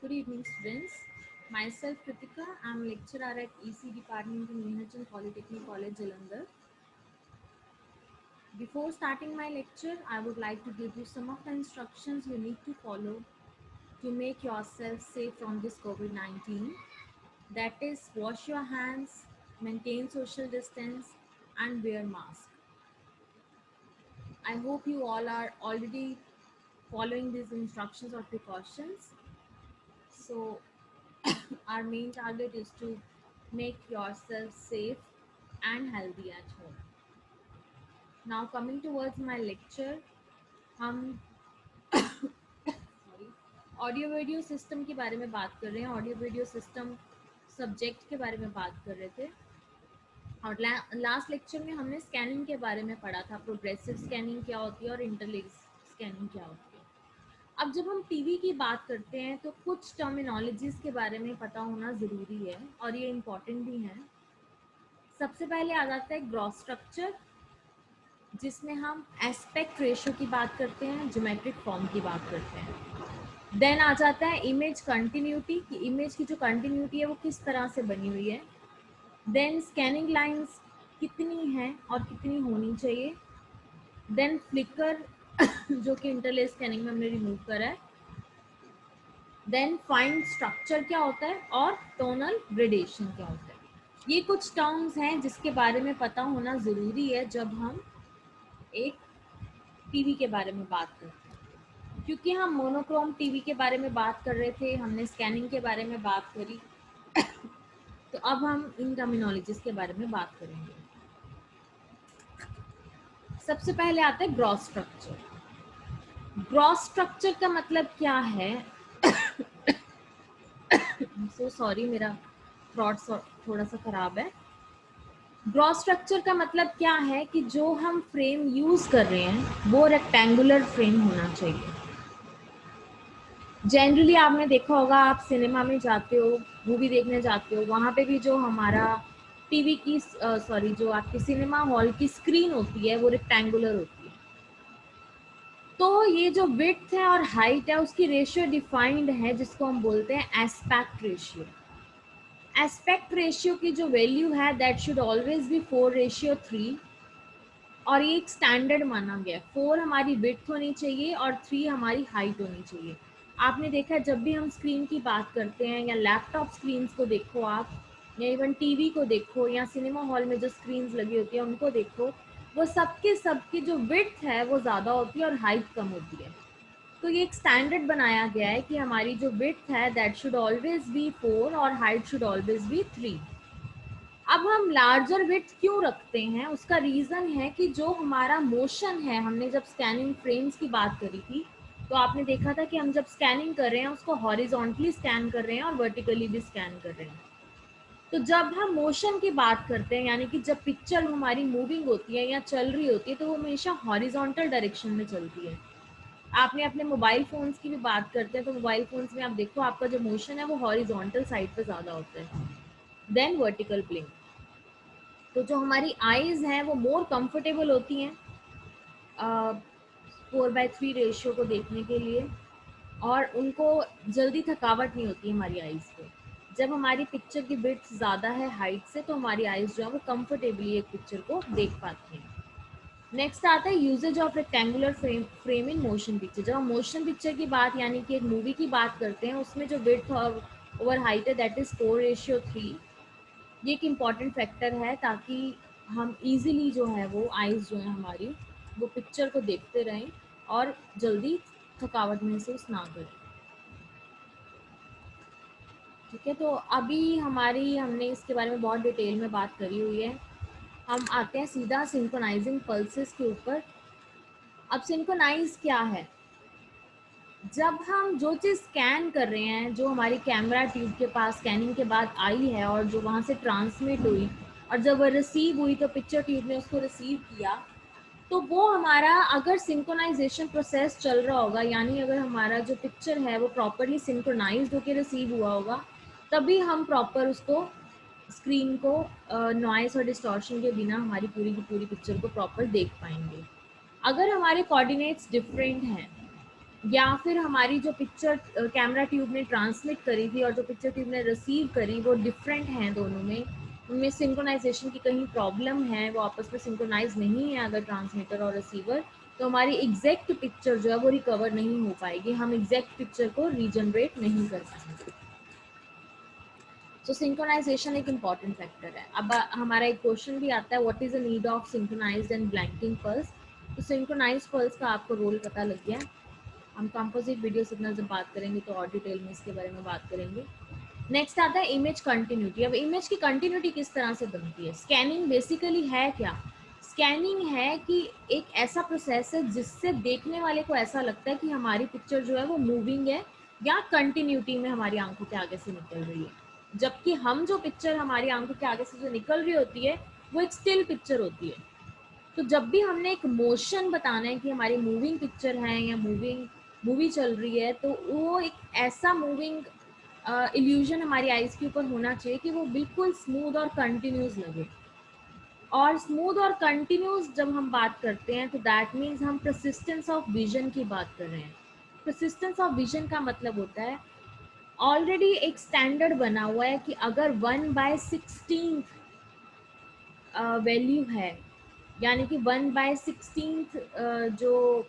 Good evening, students. Myself, Kritika. I am lecturer at EC Department in Neharchand Polytechnic College, Jalandhar. Before starting my lecture, I would like to give you some of the instructions you need to follow to make yourself safe from this COVID-19. That is, wash your hands, maintain social distance, and wear mask. I hope you all are already following these instructions or precautions. So, our main target is to make yourself safe and healthy at home. Now coming towards my lecture, हम sorry audio video system के बारे में बात कर रहे हैं. Audio video system subject के बारे में बात कर रहे थे और लास्ट लेक्चर में हमने स्कैनिंग के बारे में पढ़ा था. प्रोग्रेसिव स्कैनिंग क्या होती है और इंटरलेस स्कैनिंग क्या होती है. अब जब हम टीवी की बात करते हैं तो कुछ टर्मिनोलॉजीज के बारे में पता होना ज़रूरी है और ये इम्पॉर्टेंट भी है. सबसे पहले आ जाता है ग्रॉस स्ट्रक्चर, जिसमें हम एस्पेक्ट रेशियो की बात करते हैं, ज्योमेट्रिक फॉर्म की बात करते हैं. देन आ जाता है इमेज कंटिन्यूटी, कि इमेज की जो कंटिन्यूटी है वो किस तरह से बनी हुई है. देन स्कैनिंग लाइंस कितनी हैं और कितनी होनी चाहिए. देन फ्लिकर जो कि इंटरलेस स्कैनिंग में हमने रिमूव करा है. देन फाइन स्ट्रक्चर क्या होता है और टोनल ग्रेडेशन क्या होता है. ये कुछ टर्म्स हैं जिसके बारे में पता होना ज़रूरी है जब हम एक टीवी के बारे में बात करते हैं. क्योंकि हम मोनोक्रोम टीवी के बारे में बात कर रहे थे, हमने स्कैनिंग के बारे में बात करी, तो अब हम इन टर्मिनोलॉजीज के बारे में बात करेंगे. सबसे पहले आता है ग्रॉस स्ट्रक्चर. ग्रॉस स्ट्रक्चर का मतलब क्या है? सो सॉरी, मेरा थ्रोट थोड़ा सा खराब है. ग्रॉस स्ट्रक्चर का मतलब क्या है कि जो हम फ्रेम यूज कर रहे हैं वो रेक्टेंगुलर फ्रेम होना चाहिए. जनरली आपने देखा होगा, आप सिनेमा में जाते हो, मूवी देखने जाते हो, वहाँ पे भी जो हमारा टीवी की जो आपकी सिनेमा हॉल की स्क्रीन होती है वो रेक्टेंगुलर होती है. तो ये जो विड्थ है और हाइट है उसकी रेशियो डिफाइंड है, जिसको हम बोलते हैं एस्पेक्ट रेशियो. एस्पेक्ट रेशियो की जो वैल्यू है दैट शुड ऑलवेज बी 4:3, और ये एक स्टैंडर्ड माना गया. 4 हमारी विड्थ होनी चाहिए और 3 हमारी हाइट होनी चाहिए. आपने देखा जब भी हम स्क्रीन की बात करते हैं, या लैपटॉप स्क्रीन्स को देखो आप, या इवन टीवी को देखो, या सिनेमा हॉल में जो स्क्रीन्स लगी होती है उनको देखो, वो सबकी जो विड्थ है वो ज़्यादा होती है और हाइट कम होती है. तो ये एक स्टैंडर्ड बनाया गया है कि हमारी जो विड्थ है दैट शुड ऑलवेज बी 4 और हाइट शुड ऑलवेज बी 3. अब हम लार्जर विड्थ क्यों रखते हैं, उसका रीज़न है कि जो हमारा मोशन है, हमने जब स्कैनिंग फ्रेम्स की बात करी थी तो आपने देखा था कि हम जब स्कैनिंग कर रहे हैं उसको हॉरिजॉन्टली स्कैन कर रहे हैं और वर्टिकली भी स्कैन कर रहे हैं. तो जब हम मोशन की बात करते हैं, यानी कि जब पिक्चर हमारी मूविंग होती है या चल रही होती है, तो वो हमेशा हॉरिजॉन्टल डायरेक्शन में चलती है. आपने अपने मोबाइल फ़ोन्स की भी बात करते हैं तो मोबाइल फ़ोन्स में आप देखो आपका जो मोशन है वो हॉरिजॉन्टल साइड पे ज़्यादा होता है देन वर्टिकल प्लेन. तो जो हमारी आईज़ हैं वो मोर कंफर्टेबल होती हैं 4:3 रेशियो को देखने के लिए, और उनको जल्दी थकावट नहीं होती हमारी आईज़ को. जब हमारी पिक्चर की विड्थ ज़्यादा है हाइट से, तो हमारी आईज़ जो है वो कंफर्टेबली एक पिक्चर को देख पाती हैं. नेक्स्ट आता है usages of rectangular frame in motion picture. जब हम मोशन पिक्चर की बात, यानी कि एक मूवी की बात करते हैं, उसमें जो विड्थ और ओवर हाइट है दैट इज़ 4:3. ये एक इम्पॉर्टेंट फैक्टर है ताकि हम इजीली जो है वो आइज़ जो है हमारी वो पिक्चर को देखते रहें और जल्दी थकावट महसूस ना करें. ठीक है, तो अभी हमने इसके बारे में बहुत डिटेल में बात करी हुई है. हम आते हैं सीधा सिंक्रोनाइजिंग पल्सेस के ऊपर. अब सिंक्रोनाइज क्या है? जब हम जो चीज़ स्कैन कर रहे हैं, जो हमारी कैमरा ट्यूब के पास स्कैनिंग के बाद आई है और जो वहाँ से ट्रांसमिट हुई, और जब वो रिसीव हुई तो पिक्चर ट्यूब ने उसको रिसीव किया, तो वो हमारा अगर सिंक्रोनाइजेशन प्रोसेस चल रहा होगा, यानी अगर हमारा जो पिक्चर है वो प्रॉपरली सिंक्रोनाइज्ड होकर रिसीव हुआ होगा, तभी हम प्रॉपर उसको स्क्रीन को नॉइस और डिस्टॉर्शन के बिना हमारी पूरी की पूरी पिक्चर को प्रॉपर देख पाएंगे. अगर हमारे कोऑर्डिनेट्स डिफरेंट हैं, या फिर हमारी जो पिक्चर कैमरा ट्यूब ने ट्रांसमिट करी थी और जो पिक्चर ट्यूब ने रिसीव करी वो डिफरेंट हैं दोनों में, उनमें सिंक्रोनाइजेशन की कहीं प्रॉब्लम है, वो आपस में सिंक्रोनाइज नहीं है अगर ट्रांसमीटर और रिसीवर, तो हमारी एग्जैक्ट पिक्चर जो है वो रिकवर नहीं हो पाएगी, हम एग्जैक्ट पिक्चर को रीजनरेट नहीं कर पाएंगे। तो सिंक्रोनाइजेशन एक इम्पॉर्टेंट फैक्टर है। अब हमारा एक क्वेश्चन भी आता है, what is the need of synchronised and blanking pulse. तो सिंक्रोनाइज्ड पल्स का आपको रोल पता लग गया। हम कंपोजिट वीडियो सिग्नल जब बात करेंगे तो और डिटेल में इसके बारे में बात करेंगे। नेक्स्ट आता है इमेज कंटिन्यूटी। अब इमेज की कंटिन्यूटी किस तरह से बनती है? स्कैनिंग बेसिकली है क्या? स्कैनिंग है कि एक ऐसा प्रोसेस है जिससे देखने वाले को ऐसा लगता है कि हमारी पिक्चर जो है वो मूविंग है या कंटिन्यूटी में हमारी आंखों के आगे से निकल रही है, जबकि हम जो पिक्चर हमारी आंखों के आगे से जो निकल रही होती है वो एक स्टिल पिक्चर होती है। तो जब भी हमने एक मोशन बताना है कि हमारी मूविंग पिक्चर है या मूवी चल रही है, तो वो एक ऐसा मूविंग इल्यूजन हमारी आईज के ऊपर होना चाहिए कि वो बिल्कुल स्मूथ और कंटिन्यूस लगे। और स्मूथ और कंटिन्यूस जब हम बात करते हैं तो दैट मीन्स हम परसिस्टेंस ऑफ विजन की बात कर रहे हैं। परसिस्टेंस ऑफ विजन का मतलब होता है ऑलरेडी एक स्टैंडर्ड बना हुआ है कि अगर 1/16 वैल्यू है, यानी कि 1/16 जो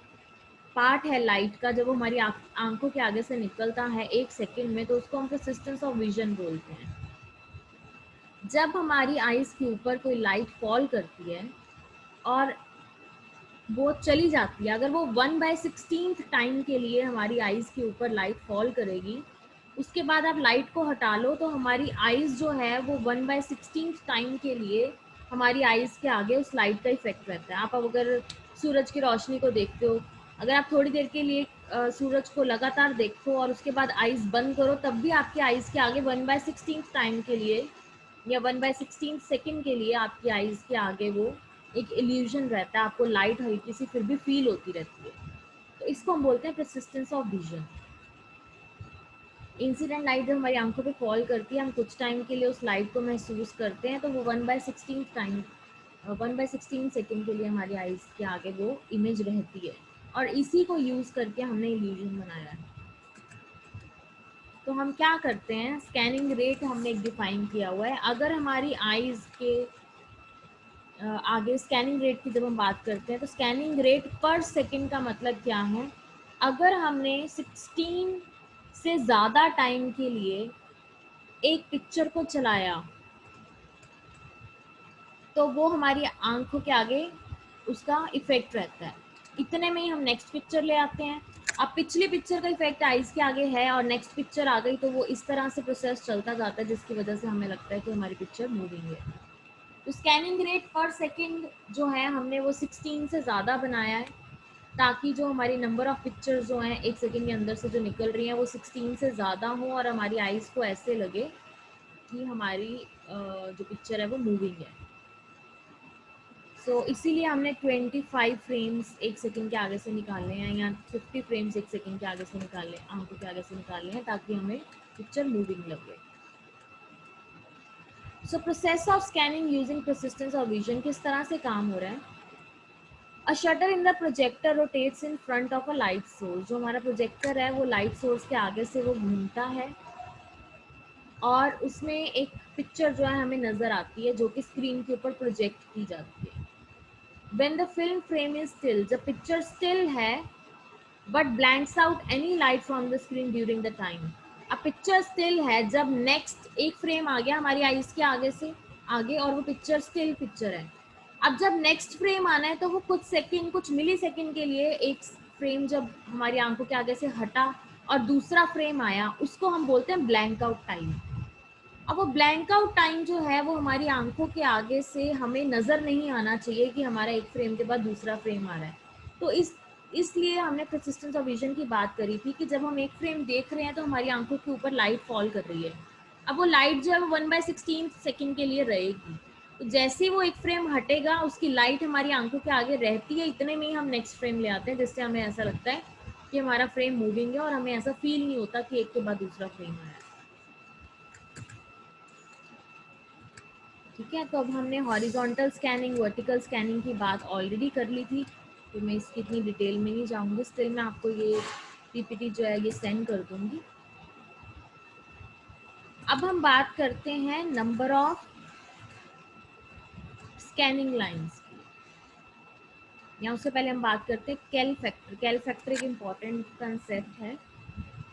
पार्ट है लाइट का, जब वो हमारी आंखों के आगे से निकलता है 1 सेकेंड में, तो उसको हम परसिस्टेंस ऑफ विजन बोलते हैं। जब हमारी आईज के ऊपर कोई लाइट फॉल करती है और वो चली जाती है, अगर वो 1/16 टाइम के लिए हमारी आईज के ऊपर लाइट फॉल करेगी, उसके बाद आप लाइट को हटा लो तो हमारी आईज जो है वो 1/16 टाइम के लिए हमारी आईज के आगे उस लाइट का इफेक्ट रहता है। आप अगर सूरज की रोशनी को देखते हो, अगर आप थोड़ी देर के लिए सूरज को लगातार देखो और उसके बाद आईज बंद करो, तब भी आपकी आईज के आगे 1/16 टाइम के लिए या 1/16 सेकेंड के लिए आपकी आईज के आगे वो एक इल्यूजन रहता है, आपको लाइट हल्की सी फिर भी फील होती रहती है। तो इसको हम बोलते हैं persistence of vision. Incident light जब हमारी आंखों पे फॉल करती है, हम कुछ टाइम के लिए उस लाइट को महसूस करते हैं, तो वो 1/16 सेकेंड के लिए हमारी आईज के आगे वो इमेज रहती है, और इसी को यूज करके हमने इल्यूजन बनाया है। तो हम क्या करते हैं, स्कैनिंग रेट हमने एक डिफाइन किया हुआ है। अगर हमारी आईज के आगे स्कैनिंग रेट की जब हम बात करते हैं, तो स्कैनिंग रेट पर सेकंड का मतलब क्या है? अगर हमने 16 से ज़्यादा टाइम के लिए एक पिक्चर को चलाया, तो वो हमारी आंखों के आगे उसका इफेक्ट रहता है। इतने में ही हम नेक्स्ट पिक्चर ले आते हैं। अब पिछली पिक्चर का इफेक्ट आइज के आगे है और नेक्स्ट पिक्चर आ गई, तो वो इस तरह से प्रोसेस चलता जाता है जिसकी वजह से हमें लगता है कि हमारी पिक्चर मूविंग है। तो स्कैनिंग रेट पर सेकंड जो है हमने वो 16 से ज़्यादा बनाया है, ताकि जो हमारी नंबर ऑफ पिक्चर्स जो हैं 1 सेकंड के अंदर से जो निकल रही हैं वो 16 से ज़्यादा हो और हमारी आइज़ को ऐसे लगे कि हमारी जो पिक्चर है वो मूविंग है। इसीलिए हमने 25 फ्रेम्स 1 सेकंड के आगे से निकालने हैं या 50 फ्रेम्स 1 सेकंड के आगे से निकालने, आंखों के आगे से निकालने हैं, ताकि हमें पिक्चर मूविंग लगे। Process of scanning using persistence of vision किस तरह से काम हो रहा है? A shutter in the projector rotates in front of a light source. जो हमारा प्रोजेक्टर है वो लाइट सोर्स के आगे से वो घूमता है और उसमें एक पिक्चर जो है हमें नज़र आती है जो कि स्क्रीन के ऊपर प्रोजेक्ट की जाती है। When the film frame is still, जब पिक्चर स्टिल है but blanks out any light from the screen during the time. अब पिक्चर स्टिल है, जब नेक्स्ट एक फ्रेम आ गया हमारी आईज के आगे से आगे और वो पिक्चर स्टिल पिक्चर है, अब जब नेक्स्ट फ्रेम आना है तो वो कुछ सेकंड, कुछ मिली सेकंड के लिए एक फ्रेम जब हमारी आंखों के आगे से हटा और दूसरा फ्रेम आया, उसको हम बोलते हैं ब्लैंक आउट टाइम। अब वो ब्लैंक आउट टाइम जो है वो हमारी आंखों के आगे से हमें नज़र नहीं आना चाहिए कि हमारा एक फ्रेम के बाद दूसरा फ्रेम आ रहा है। तो इसलिए हमने परसिस्टेंस ऑफ विजन की बात करी थी कि जब हम एक फ्रेम देख रहे हैं तो हमारी आंखों के ऊपर लाइट फॉल कर रही है। अब वो लाइट जो है वो 1/16 सेकेंड के लिए रहेगी, तो जैसे ही वो एक फ्रेम हटेगा उसकी लाइट हमारी आंखों के आगे रहती है, इतने में ही हम नेक्स्ट फ्रेम ले आते हैं, जिससे हमें ऐसा लगता है कि हमारा फ्रेम मूविंग है और हमें ऐसा फील नहीं होता कि एक के बाद दूसरा फ्रेम आया है। ठीक है, तो अब हमने हॉरिजॉन्टल स्कैनिंग, वर्टिकल स्कैनिंग की बात ऑलरेडी कर ली थी, तो मैं इसकी इतनी डिटेल में नहीं जाऊँगी। स्टिल मैं आपको ये पीपीटी जो है ये सेंड कर दूंगी। अब हम बात करते हैं नंबर ऑफ स्कैनिंग लाइंस की, या उससे पहले हम बात करते हैं कैल फैक्टर। कैल फैक्टर एक इम्पॉर्टेंट कंसेप्ट है।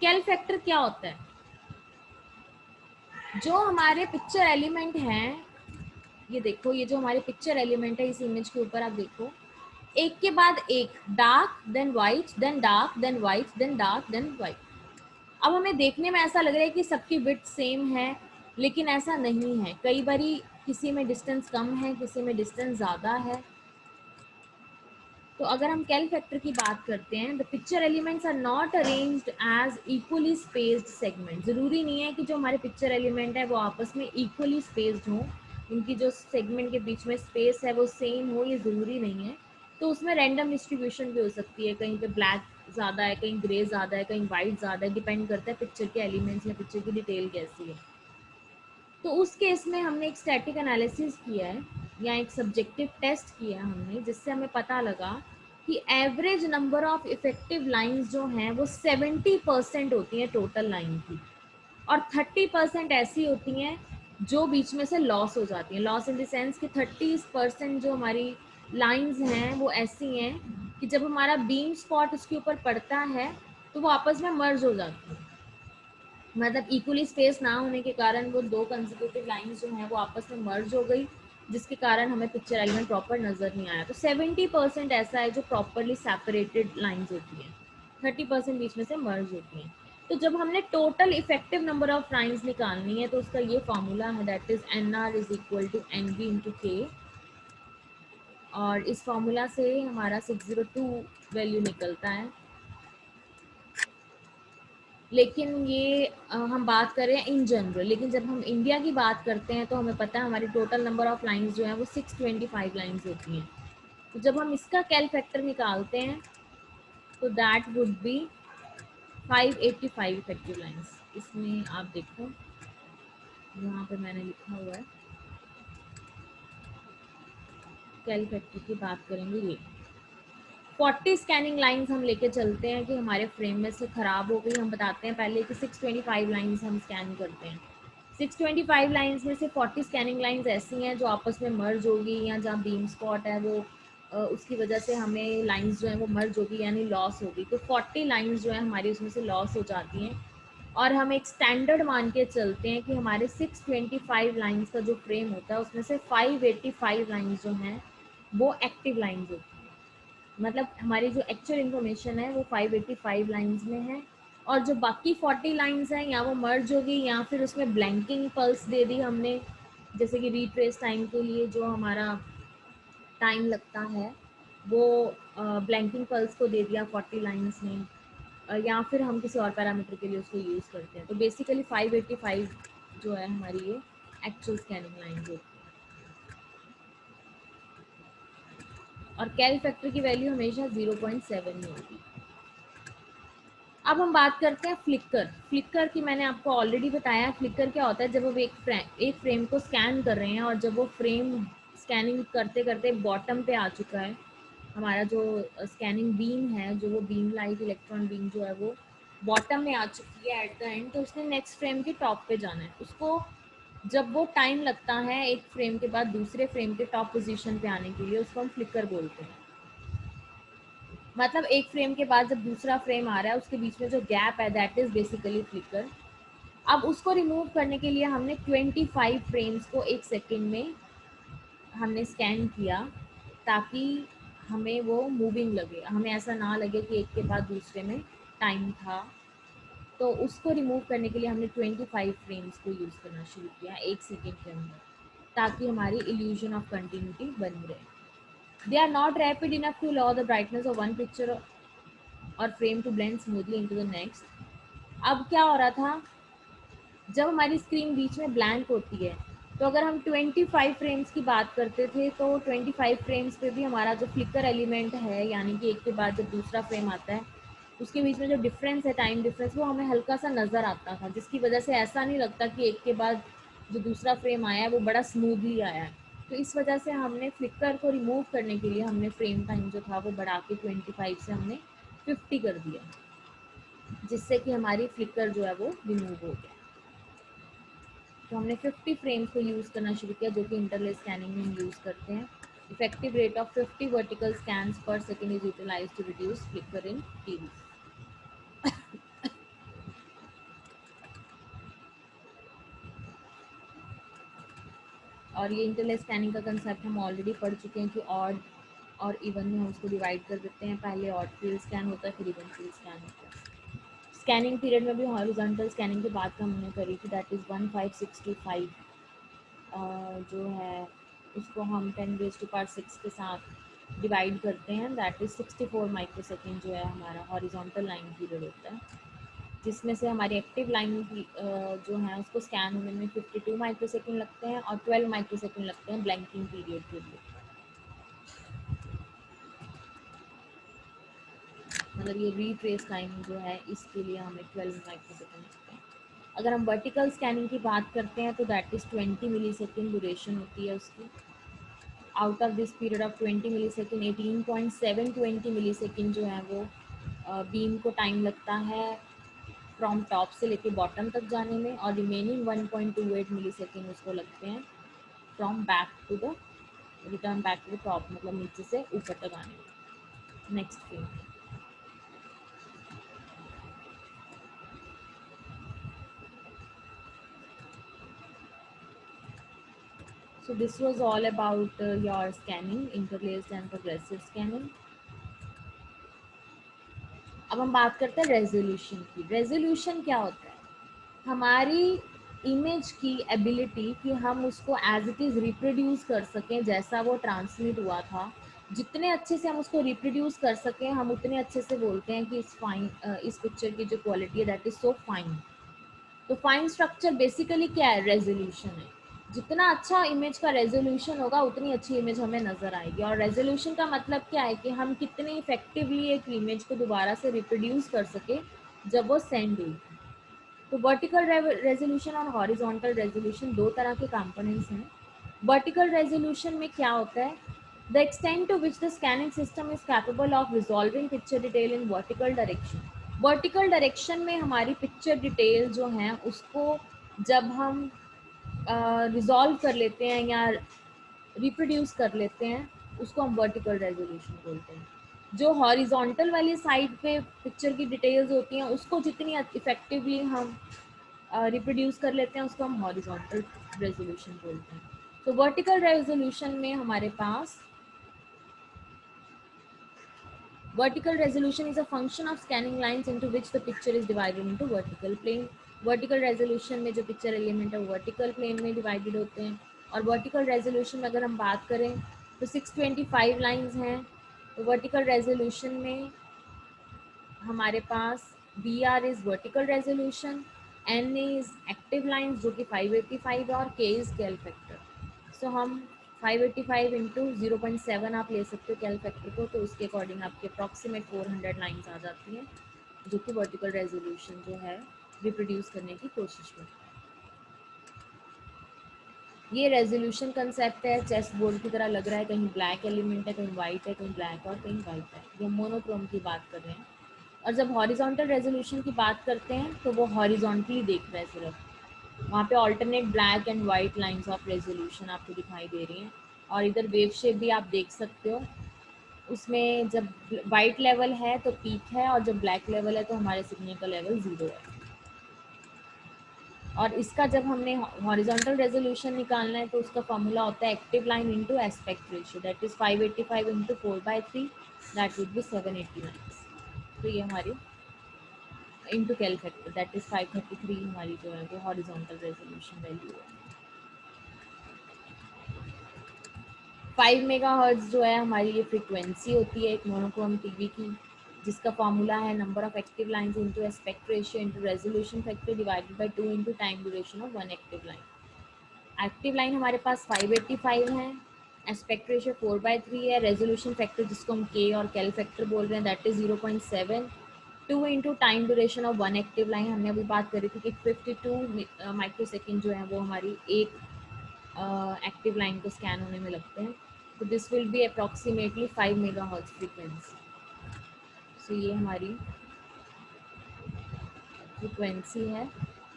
कैल फैक्टर क्या होता है? जो हमारे पिक्चर एलिमेंट हैं, ये देखो, ये जो हमारे पिक्चर एलिमेंट है, इस इमेज के ऊपर आप देखो, एक के बाद एक, dark then white then dark then white then dark then white. अब हमें देखने में ऐसा लग रहा है कि सबकी विड्थ सेम है, लेकिन ऐसा नहीं है। कई बारी किसी में डिस्टेंस कम है, किसी में डिस्टेंस ज़्यादा है। तो अगर हम कैल फैक्टर की बात करते हैं, the picture elements are not arranged as equally spaced segment. ज़रूरी नहीं है कि जो हमारे पिक्चर एलिमेंट है वो आपस में इक्वली स्पेस्ड हों, उनकी जो सेगमेंट के बीच में स्पेस है वो सेम हो, ये ज़रूरी नहीं है। तो उसमें रैंडम डिस्ट्रीब्यूशन भी हो सकती है, कहीं पे ब्लैक ज़्यादा है, कहीं ग्रे ज़्यादा है, कहीं वाइट ज़्यादा है, डिपेंड करता है पिक्चर के एलिमेंट्स या पिक्चर की डिटेल कैसी है। तो उस केस में हमने एक स्टैटिक एनालिसिस किया है, या एक सब्जेक्टिव टेस्ट किया है हमने, जिससे हमें पता लगा कि average number of effective lines जो हैं वो 70% होती हैं टोटल लाइन की, और 30% ऐसी होती हैं जो बीच में से लॉस हो जाती हैं। लॉस इन द सेंस कि 30% जो हमारी लाइंस हैं वो ऐसी हैं कि जब हमारा बीम स्पॉट उसके ऊपर पड़ता है तो वो आपस में मर्ज हो जाती है। मतलब इक्वली स्पेस ना होने के कारण वो दो कंसेक्यूटिव लाइंस जो हैं वो आपस में मर्ज हो गई, जिसके कारण हमें पिक्चर एलिमेंट प्रॉपर नज़र नहीं आया। तो 70% ऐसा है जो प्रॉपरली सेपरेटेड लाइंस होती हैं, 30% बीच में से मर्ज होती हैं। तो जब हमने total effective number of lines निकालनी है तो उसका ये फॉर्मूला है, that is NR is equal to NV into K, और इस फॉर्मूला से हमारा 602 वैल्यू निकलता है। लेकिन ये हम बात करें इन जनरल, लेकिन जब हम इंडिया की बात करते हैं तो हमें पता है हमारी टोटल नंबर ऑफ लाइंस जो है वो 625 लाइंस होती हैं। तो जब हम इसका कैल फैक्टर निकालते हैं तो that would B 585 effective lines. इसमें आप देखो, यहाँ पे मैंने लिखा हुआ है, कैल फैक्टर की बात करेंगे। ये 40 स्कैनिंग लाइंस हम लेके चलते हैं कि हमारे फ्रेम में से ख़राब हो गई। हम बताते हैं पहले कि 625 लाइंस हम स्कैन करते हैं। 625 लाइंस में से 40 स्कैनिंग लाइंस ऐसी हैं जो आपस में मर्ज होगी, या जहाँ बीम स्पॉट है वो उसकी वजह से हमें लाइंस जो हैं वो मर्ज होगी, यानी लॉस होगी। तो 40 लाइंस जो है हमारी उसमें से लॉस हो जाती हैं, और हम एक स्टैंडर्ड मान के चलते हैं कि हमारे 625 लाइंस का जो फ्रेम होता है उसमें से 585 लाइंस जो हैं वो एक्टिव लाइंस होती हैं। मतलब हमारी जो एक्चुअल इन्फॉर्मेशन है वो 585 लाइंस में है, और जो बाकी 40 लाइंस हैं या वो मर्ज होगी या फिर उसमें ब्लैंकिंग पल्स दे दी हमने, जैसे कि रीट्रेस टाइम के लिए जो हमारा टाइम लगता है वो ब्लैंकिंग पल्स को दे दिया 40 लाइंस में, या फिर हम किसी और पैरामीटर के लिए उसको यूज़ करते हैं। तो बेसिकली 585 जो है हमारी ये एक्चुअल स्कैनिंग लाइंस होती है, और कैल फैक्टर की वैल्यू हमेशा 0.7 में होगी। अब हम बात करते हैं फ्लिकर। फ्लिकर की मैंने आपको ऑलरेडी बताया। फ्लिकर क्या होता है? जब हम एक फ्रेम को स्कैन कर रहे हैं और जब वो फ्रेम स्कैनिंग करते करते बॉटम पे आ चुका है, हमारा जो स्कैनिंग बीम है, जो वो बीम लाइट इलेक्ट्रॉन बीम जो है वो बॉटम में आ चुकी है एट द एंड, तो उसने नेक्स्ट फ्रेम के टॉप पे जाना है। उसको जब वो टाइम लगता है एक फ्रेम के बाद दूसरे फ्रेम के टॉप पोजीशन पे आने के लिए, उसको हम फ्लिकर बोलते हैं। मतलब एक फ्रेम के बाद जब दूसरा फ्रेम आ रहा है उसके बीच में जो गैप है, दैट इज बेसिकली फ्लिकर। अब उसको रिमूव करने के लिए हमने 25 फ्रेम्स को एक सेकेंड में हमने स्कैन किया, ताकि हमें वो मूविंग लगे, हमें ऐसा ना लगे कि एक के बाद दूसरे में टाइम था। तो उसको रिमूव करने के लिए हमने 25 फ्रेम्स को यूज़ करना शुरू किया एक सेकेंड के अंदर, ताकि हमारी इल्यूजन ऑफ कंटिन्यूटी बनी रहे। They are not rapid enough to allow the brightness of one picture और frame to blend smoothly into the next. अब क्या हो रहा था, जब हमारी स्क्रीन बीच में ब्लैंक होती है, तो अगर हम 25 फ्रेम्स की बात करते थे तो 25 फ्रेम्स पे भी हमारा जो फ्लिकर एलिमेंट है, यानी कि एक के बाद जब दूसरा फ्रेम आता है उसके बीच में जो डिफरेंस है, टाइम डिफरेंस, वो हमें हल्का सा नज़र आता था, जिसकी वजह से ऐसा नहीं लगता कि एक के बाद जो दूसरा फ्रेम आया है वो बड़ा स्मूथली आया है। तो इस वजह से हमने फ्लिकर को रिमूव करने के लिए हमने फ्रेम टाइम जो था वो बढ़ा के 25 से हमने 50 कर दिया। जिससे कि हमारी फ्लिकर जो है वो रिमूव हो गया। तो हमने 50 फ्रेम्स को यूज़ करना शुरू किया, जो कि इंटरलेस स्कैनिंग में हम यूज़ करते हैं। Effective rate of 50 vertical scans per second is utilize to reduce flicker in TV. और ये इंटरलेस स्कैनिंग का कंसेप्ट हम ऑलरेडी पढ़ चुके हैं कि ऑड और इवन में हम उसको डिवाइड कर देते हैं। पहले ऑड फील्ड स्कैन होता है, फिर इवन फील्ड स्कैन होता है। स्कैनिंग पीरियड में भी हॉरिजॉन्टल स्कैनिंग की बात हमने करी थी, दैट इज़ 15625 जो है उसको हम 10⁻⁶ के साथ डिवाइड करते हैं, दैट इज़ 64 माइक्रोसेकेंड जो है हमारा हॉरिजॉन्टल लाइन पीरियड होता है, जिसमें से हमारी एक्टिव लाइन जो है उसको स्कैन होने में 52 माइक्रोसेकेंड लगते हैं और 12 माइक्रोसेकेंड लगते हैं ब्लैंकिंग पीरियड के लिए। मतलब ये रीट्रेस टाइम जो है इसके लिए हमें 12 माइक्रोसेकेंड लगते हैं। अगर हम वर्टिकल स्कैनिंग की बात करते हैं तो दैट इज़ 20 मिलीसेकेंड ड्यूरेशन होती है उसकी। Out of this period of 20 millisecond 18.720 millisecond जो है वो बीम को टाइम लगता है फ्रॉम टॉप से लेके बॉटम तक जाने में, और रिमेनिंग 1.28 मिलीसेकेंड उसको लगते हैं from back to the return back to the top, मतलब नीचे से ऊपर तक आने में। Next frame. So this was all about your scanning, interlaced and progressive scanning. अब हम बात करते हैं रेजोल्यूशन की। रेजोल्यूशन क्या होता है? हमारी इमेज की एबिलिटी कि हम उसको एज इट इज़ रिप्रोड्यूस कर सकें जैसा वो ट्रांसमिट हुआ था, जितने अच्छे से हम उसको रिप्रोड्यूस कर सकें हम उतने अच्छे से बोलते हैं कि इस पिक्चर की जो क्वालिटी है दैट इज़ सो फाइन। तो फाइन स्ट्रक्चर बेसिकली क्या है? रेजोल्यूशन है। जितना अच्छा इमेज का रेजोल्यूशन होगा उतनी अच्छी इमेज हमें नज़र आएगी। और रेजोल्यूशन का मतलब क्या है कि हम कितने इफेक्टिवली एक इमेज को दोबारा से रिप्रोड्यूस कर सके जब वो सेंड हुई। तो वर्टिकल रेजोल्यूशन और हॉरिजॉन्टल रेजोल्यूशन दो तरह के कंपोनेंट्स हैं। वर्टिकल रेजोल्यूशन में क्या होता है? The extent to which the scanning system is capable of resolving picture detail in vertical direction. Vertical direction में हमारी पिक्चर डिटेल जो हैं उसको जब हम रिजॉल्व कर लेते हैं या रिप्रोड्यूस कर लेते हैं उसको हम वर्टिकल रेजोल्यूशन बोलते हैं। जो हॉरिजॉन्टल वाली साइड पे पिक्चर की डिटेल्स होती हैं उसको जितनी इफेक्टिवली हम रिप्रोड्यूस कर लेते हैं उसको हम हॉरिजॉन्टल रेजोल्यूशन बोलते हैं। तो वर्टिकल रेजोल्यूशन में हमारे पास vertical resolution is a function of scanning lines into which the picture is divided into vertical plane. Vertical resolution में जो पिक्चर एलिमेंट है वो वर्टिकल प्लेन में डिवाइडेड होते हैं। और वर्टिकल रेजोल्यूशन में अगर हम बात करें तो 625 लाइंस हैं। तो वर्टिकल रेजोल्यूशन में हमारे पास B R is vertical resolution, N is active lines जो कि 585 है, और के इज़ कैल फैक्टर। सो हम 585 इंटू 0.7 आप ले सकते हो कैल फैक्टर को, तो उसके अकॉर्डिंग आपके अप्रॉक्सीमेट 400 लाइन्स आ जाती हैं जो कि वर्टिकल रेजोल्यूशन जो है रिप्रोड्यूस करने की कोशिश करते हैं। ये रेजोल्यूशन कंसेप्ट है चेस बोर्ड की तरह लग रहा है, कहीं ब्लैक एलिमेंट है, कहीं वाइट है, कहीं ब्लैक और कहीं वाइट है। ये मोनोक्रोम की बात कर रहे हैं। और जब हॉरिजॉन्टल रेजोल्यूशन की बात करते हैं तो वो हॉरिजॉन्टली देख रहा है सिर्फ, वहाँ पे alternate black and white lines of resolution आपको दिखाई दे रही हैं। और इधर वेव शेप भी आप देख सकते हो, उसमें जब वाइट लेवल है तो पीक है, और जब ब्लैक लेवल है तो हमारे सिग्नल का लेवल 0 है। और इसका जब हमने हॉरिजॉन्टल रेजोल्यूशन निकालना है तो उसका फॉर्मूला होता है active line into aspect ratio, that is 585 into 4/3, that would be 780 lines. तो ये हमारी into Kell factor that is 533 हमारी जो है वो हॉरिजॉन्टल रेजोल्यूशन वैल्यू है। 5 मेगाहर्ट्ज़ जो है हमारी ये फ्रीक्वेंसी होती है एक मोनोक्रोम टीवी की, जिसका फार्मूला है number of active lines into aspect ratio into resolution factor divided by 2 into time duration of one active line. Active line हमारे पास 585 है, एस्पेक्ट रेशियो 4/3 है, रेजोल्यूशन फैक्टर जिसको हम के और कैल फैक्टर बोल रहे हैं that is 0.7, 2 into time duration of one active line. हमने अभी बात करी थी कि 52 माइक्रो सेकेंड जो है वो हमारी एक एक्टिव लाइन को स्कैन होने में लगते हैं। तो this will be approximately 5 megahertz frequency. So ये हमारी फ्रिक्वेंसी है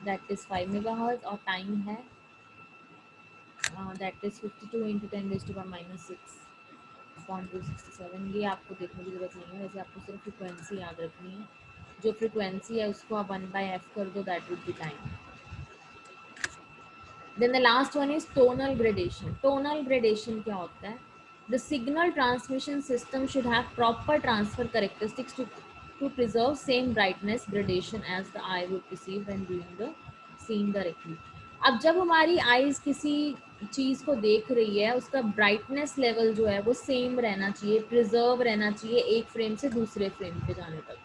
दैट इज़ 5 मेगाहर्ट्ज और टाइम है दैट इज़ 52 इंटू 10⁻⁻6 267। ये आपको देखने की ज़रूरत नहीं है, वैसे आपको सिर्फ फ्रिक्वेंसी याद रखनी है। जो फ्रिक्वेंसी है उसको आप 1/f कर दो, that will be time. Then the last one is tonal gradation. Tonal gradation क्या होता है? The signal transmission system should have proper transfer characteristics to preserve same brightness gradation as the eye would perceive when viewing the scene directly. अब जब हमारी eyes किसी चीज़ को देख रही है, उसका ब्राइटनेस लेवल जो है वो सेम रहना चाहिए, प्रिजर्व रहना चाहिए एक फ्रेम से दूसरे फ्रेम पे जाने तक,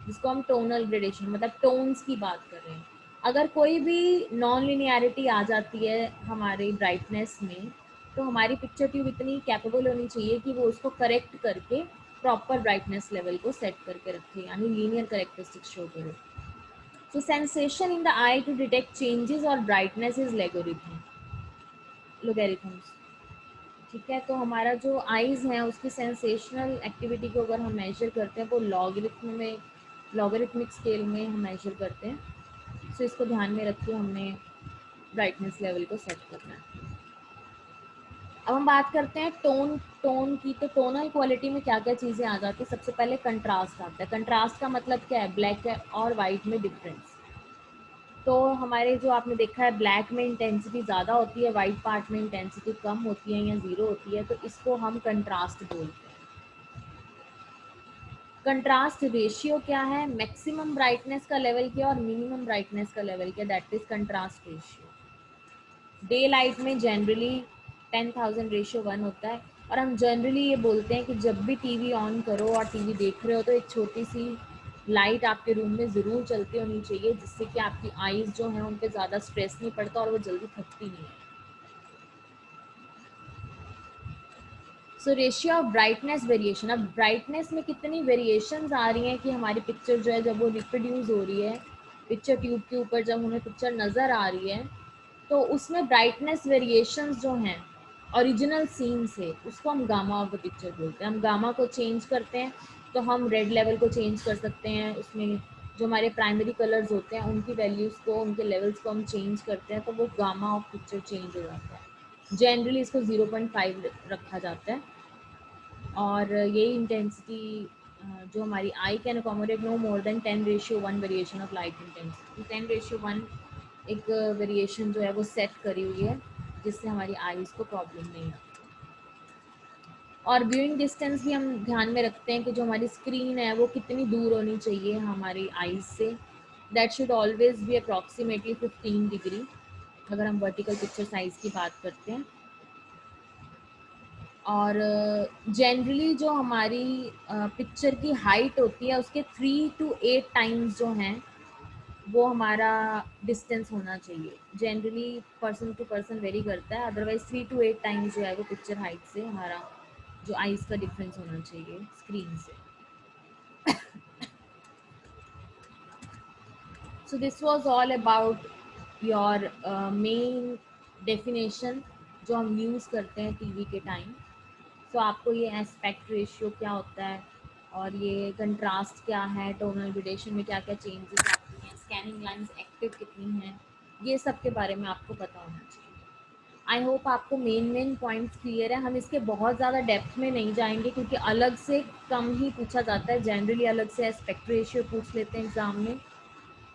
जिसको हम टोनल ग्रेडेशन मतलब टोन्स की बात कर रहे हैं। अगर कोई भी नॉन लिनियरिटी आ जाती है हमारी ब्राइटनेस में, तो हमारी पिक्चर ट्यूब इतनी कैपेबल होनी चाहिए कि वो उसको करेक्ट करके प्रॉपर ब्राइटनेस लेवल को सेट करके रखे, यानी लीनियर करेक्टरिस्टिक्स शो करे। So sensation in the eye to detect changes और ब्राइटनेस इज लोगैरिथम्स। ठीक है, तो हमारा जो आईज हैं उसकी सेंसेशनल एक्टिविटी को अगर हम मेजर करते हैं वो लॉगरिथमिक स्केल में हम मेजर करते हैं। सो इसको ध्यान में रखिए, हमने ब्राइटनेस लेवल को सेट करना है। अब हम बात करते हैं टोन की। तो टोनल क्वालिटी में क्या क्या चीज़ें आ जाती है? सबसे पहले कंट्रास्ट आता है। कंट्रास्ट का मतलब क्या है? ब्लैक और वाइट में डिफरेंस। तो हमारे जो आपने देखा है ब्लैक में इंटेंसिटी ज़्यादा होती है, वाइट पार्ट में इंटेंसिटी कम होती है या ज़ीरो होती है, तो इसको हम कंट्रास्ट बोलते हैं। कंट्रास्ट रेशियो क्या है? मैक्सिमम ब्राइटनेस का लेवल क्या और मिनिमम ब्राइटनेस का लेवल क्या, that is contrast ratio. Day light में जनरली 10,000 रेशियो 1 होता है, और हम जनरली ये बोलते हैं कि जब भी टीवी ऑन करो और टीवी देख रहे हो तो एक छोटी सी लाइट आपके रूम में ज़रूर चलती होनी चाहिए, जिससे कि आपकी आईज जो हैं उन पर ज़्यादा स्ट्रेस नहीं पड़ता और वो जल्दी थकती नहीं है। So ratio of brightness variation. अब ब्राइटनेस में कितनी वेरिएशंस आ रही हैं कि हमारी पिक्चर जो है जब वो रिप्रोड्यूस हो रही है पिक्चर ट्यूब के ऊपर, जब हमें पिक्चर नज़र आ रही है, तो उसमें ब्राइटनेस वेरिएशंस जो हैं ओरिजिनल सीन से, उसको हम गामा ऑफ द पिक्चर बोलते हैं। हम गामा को चेंज करते हैं तो हम रेड लेवल को चेंज कर सकते हैं, उसमें जो हमारे प्राइमरी कलर्स होते हैं उनकी वैल्यूज़ को, उनके लेवल्स को हम चेंज करते हैं, तो वो गामा ऑफ पिक्चर चेंज हो जाता है। जनरली इसको 0.5 रखा जाता है, और ये इंटेंसिटी जो हमारी eye can accommodate no more than 10:1 variation of light intensity. 10:1 एक वेरिएशन जो है वो सेट करी हुई है, जिससे हमारी आईज को प्रॉब्लम नहीं आती। और व्यूइंग डिस्टेंस भी हम ध्यान में रखते हैं कि जो हमारी स्क्रीन है वो कितनी दूर होनी चाहिए हमारी आईज से। That should always be approximately 15 degree, अगर हम वर्टिकल पिक्चर साइज की बात करते हैं। और जनरली जो हमारी पिक्चर की हाइट होती है उसके 3 to 8 टाइम्स जो हैं वो हमारा डिस्टेंस होना चाहिए। Generally person to person vary करता है, अदरवाइज 3 to 8 टाइम्स जो है वो पिक्चर हाइट से हमारा जो आइज़ का डिफरेंस होना चाहिए स्क्रीन से। So this was all about your main definition जो हम यूज़ करते हैं टीवी के टाइम। सो आपको ये एस्पेक्ट रेशियो क्या होता है, और ये कंट्रास्ट क्या है, टोनल ग्रेडेशन में क्या क्या चेंजेस आती हैं, स्कैनिंग लाइंस एक्टिव कितनी हैं, ये सब के बारे में आपको पता होना चाहिए। आई होप आपको मेन पॉइंट्स क्लियर है। हम इसके बहुत ज़्यादा डेप्थ में नहीं जाएंगे क्योंकि अलग से कम ही पूछा जाता है। जनरली अलग से एस्पेक्ट रेशियो पूछ लेते हैं एग्ज़ाम में,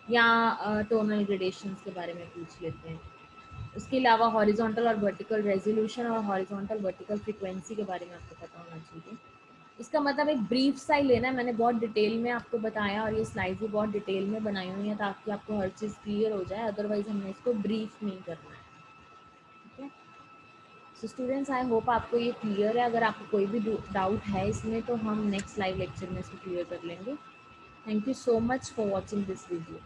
या टोनल ग्रेडेशंस के बारे में पूछ लेते हैं। उसके अलावा हॉरिजॉन्टल और वर्टिकल रेजोल्यूशन और हॉरिजॉन्टल वर्टिकल फ्रीक्वेंसी के बारे में आपको पता होना चाहिए। इसका मतलब एक ब्रीफ सा ही लेना है, मैंने बहुत डिटेल में आपको बताया और ये स्लाइड्स भी बहुत डिटेल में बनाई हुई हैं ताकि आपको हर चीज़ क्लियर हो जाए, अदरवाइज हमने इसको ब्रीफ नहीं करना है। ठीक है, सो स्टूडेंट्स आई होप आपको ये क्लियर है। अगर आपको कोई भी डाउट है इसमें तो हम नेक्स्ट लाइव लेक्चर में इसको क्लियर कर लेंगे। Thank you so much for watching this video.